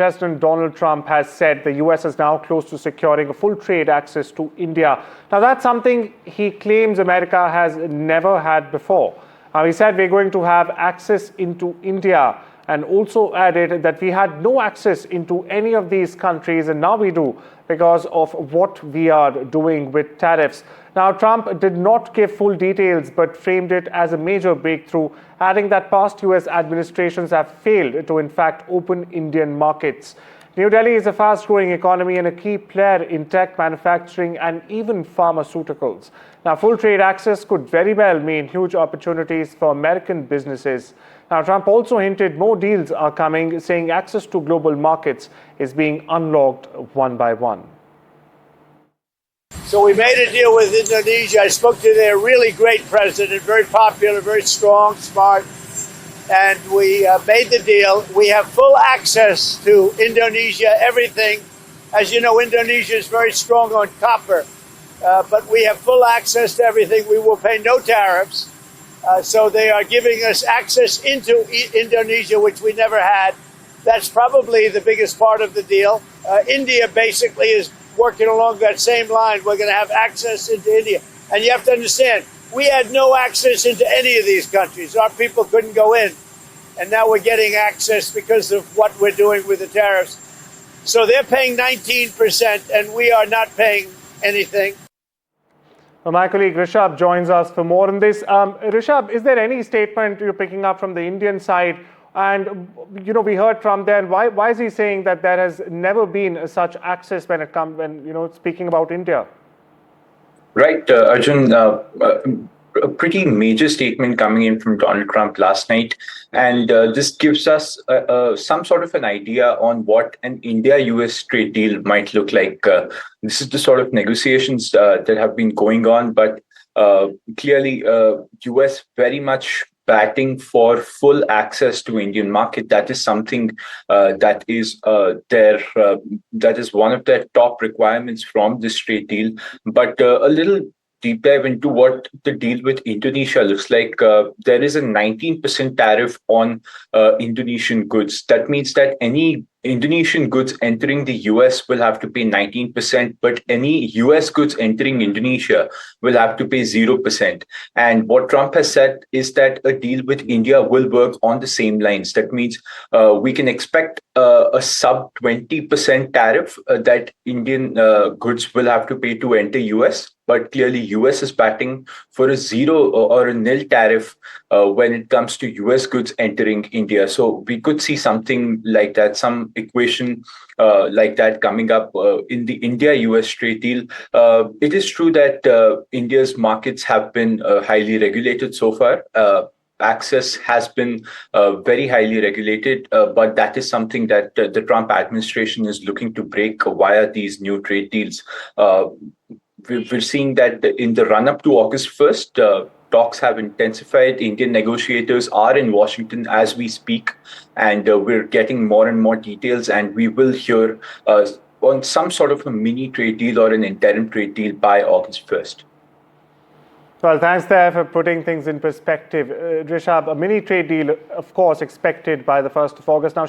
President Donald Trump has said the U.S. is now close to securing a full trade access to India. Now, that's something he claims America has never had before. He said we're going to have access into India, and also added that we had no access into any of these countries, and now we do because of what we are doing with tariffs. Now, Trump did not give full details, but framed it as a major breakthrough, adding that past U.S. administrations have failed to, in fact, open Indian markets. New Delhi is a fast-growing economy and a key player in tech, manufacturing, and even pharmaceuticals. Now, full trade access could very well mean huge opportunities for American businesses. Now, Trump also hinted more deals are coming, saying access to global markets is being unlocked one by one. So we made a deal with Indonesia. I spoke to their really great president, very popular, very strong, smart. And we made the deal. We have full access to Indonesia, everything. As you know, Indonesia is very strong on copper, but we have full access to everything. We will pay no tariffs. So they are giving us access into Indonesia, which we never had. That's probably the biggest part of the deal. India basically is working along that same line. We're going to have access into India. And you have to understand, we had no access into any of these countries. Our people couldn't go in. And now we're getting access because of what we're doing with the tariffs. So they're paying 19% and we are not paying anything. Well, my colleague Rishabh joins us for more on this. Rishabh, is there any statement you're picking up from the Indian side? And, we heard Trump there. And why is he saying that there has never been such access when it comes, speaking about India? Right, Arjun, a pretty major statement coming in from Donald Trump last night. And this gives us some sort of an idea on what an India-US trade deal might look like. This is the sort of negotiations that have been going on. But clearly, US very much batting for full access to Indian market. That is something that is that is one of their top requirements from this trade deal. But a little deep dive into what the deal with Indonesia looks like. There is a 19% tariff on Indonesian goods. That means that any Indonesian goods entering the US will have to pay 19%, but any US goods entering Indonesia will have to pay 0%. And what Trump has said is that a deal with India will work on the same lines. That means we can expect a sub 20% tariff that Indian goods will have to pay to enter US. But clearly, US is batting for a zero or a nil tariff when it comes to US goods entering India. So we could see something like that, some equation like that coming up in the India-US trade deal. It is true that India's markets have been highly regulated so far. Access has been very highly regulated, but that is something that the Trump administration is looking to break via these new trade deals. We're seeing that in the run-up to August 1st, talks have intensified. Indian negotiators are in Washington as we speak, and we're getting more and more details, and we will hear on some sort of a mini trade deal or an interim trade deal by August 1st. Well, thanks there for putting things in perspective. Rishabh, a mini trade deal, of course, expected by the 1st of August. Now,